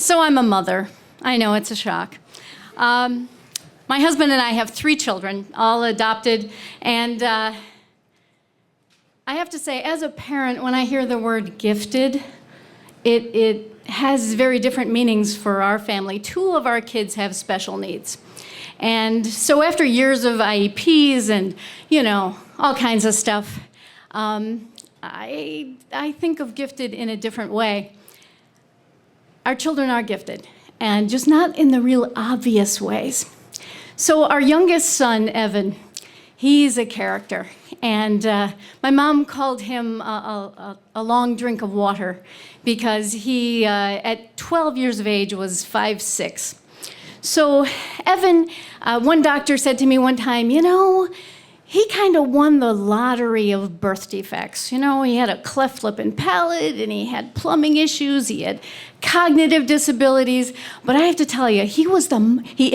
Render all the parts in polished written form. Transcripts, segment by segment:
So I'm a mother. I know, it's a shock. My husband and I have 3 children, all adopted, and I have to say, as a parent, when I hear the word gifted, it has very different meanings for our family. 2 of our kids have special needs. And so after years of IEPs and, all kinds of stuff, I think of gifted in a different way. Our children are gifted, and just not in the real obvious ways. So our youngest son, Evan, he's a character. And my mom called him a long drink of water because he, at 12 years of age, was 5'6". So Evan, one doctor said to me one time, he kind of won the lottery of birth defects. He had a cleft lip and palate, and he had plumbing issues, he had cognitive disabilities. But I have to tell you, he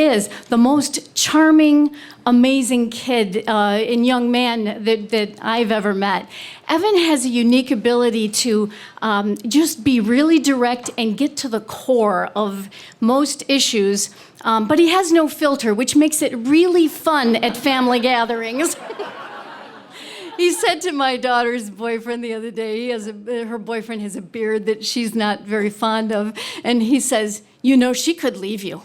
is the most charming, amazing kid and young man that I've ever met. Evan has a unique ability to just be really direct and get to the core of most issues, but he has no filter, which makes it really fun at family gatherings. He said to my daughter's boyfriend the other day, her boyfriend has a beard that she's not very fond of, and he says, she could leave you.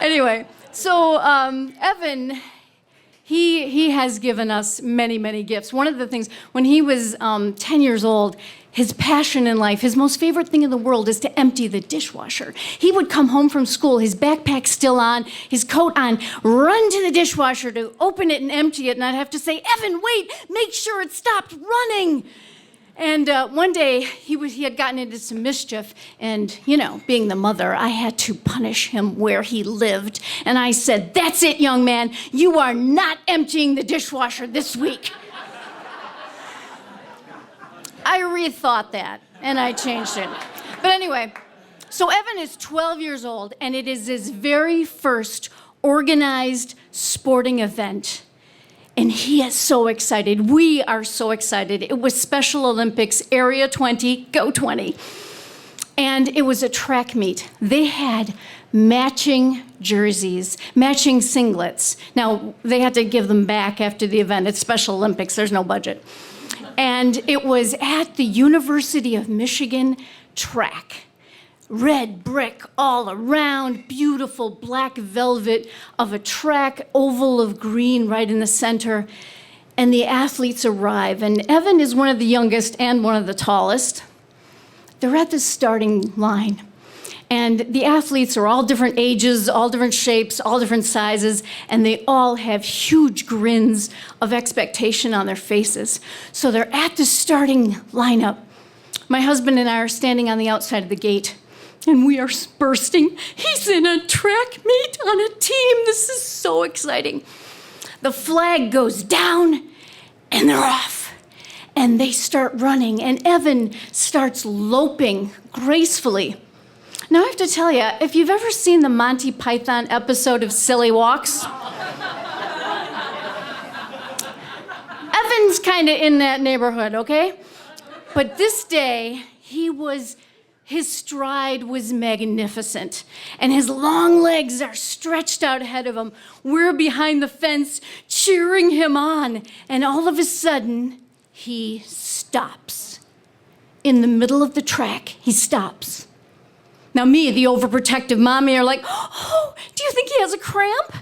Anyway, so Evan, he has given us many, many gifts. One of the things, when he was 10 years old, his passion in life, his most favorite thing in the world is to empty the dishwasher. He would come home from school, his backpack still on, his coat on, run to the dishwasher to open it and empty it, and I'd have to say, Evan, wait, make sure it stopped running. And one day, he had gotten into some mischief, and, being the mother, I had to punish him where he lived. And I said, that's it, young man, you are not emptying the dishwasher this week. I rethought that, and I changed it. But anyway, so Evan is 12 years old, and it is his very first organized sporting event. And he is so excited. We are so excited. It was Special Olympics, Area 20, Go 20. And it was a track meet. They had matching jerseys, matching singlets. Now, they had to give them back after the event. It's Special Olympics, there's no budget. And it was at the University of Michigan track. Red brick all around, beautiful black velvet of a track, oval of green right in the center. And the athletes arrive. And Evan is one of the youngest and one of the tallest. They're at the starting line. And the athletes are all different ages, all different shapes, all different sizes, and they all have huge grins of expectation on their faces. So they're at the starting lineup. My husband and I are standing on the outside of the gate, and we are bursting. He's in a track meet on a team. This is so exciting. The flag goes down, and they're off. And they start running, and Evan starts loping gracefully. Now, I have to tell you, if you've ever seen the Monty Python episode of Silly Walks, Evan's kind of in that neighborhood, okay? But this day, his stride was magnificent, and his long legs are stretched out ahead of him. We're behind the fence cheering him on, and all of a sudden, he stops. In the middle of the track, he stops. Now me, the overprotective mommy, are like, oh, do you think he has a cramp?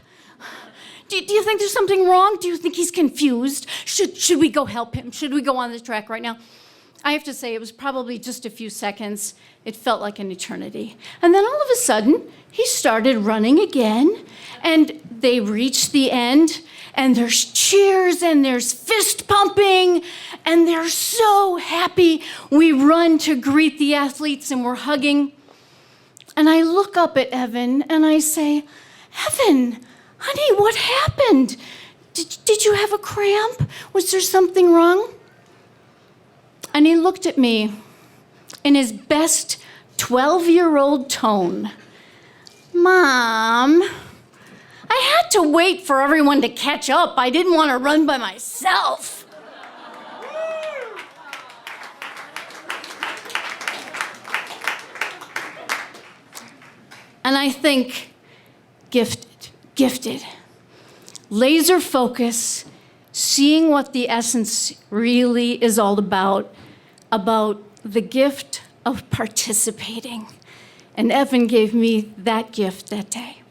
Do you think there's something wrong? Do you think he's confused? Should we go help him? Should we go on the track right now? I have to say, it was probably just a few seconds. It felt like an eternity. And then all of a sudden, he started running again, and they reached the end, and there's cheers, and there's fist pumping, and they're so happy. We run to greet the athletes, and we're hugging. And I look up at Evan, and I say, Evan, honey, what happened? Did you have a cramp? Was there something wrong? And he looked at me in his best 12-year-old tone. Mom, I had to wait for everyone to catch up. I didn't want to run by myself. And I think gifted. Laser focus, seeing what the essence really is all about the gift of participating. And Evan gave me that gift that day.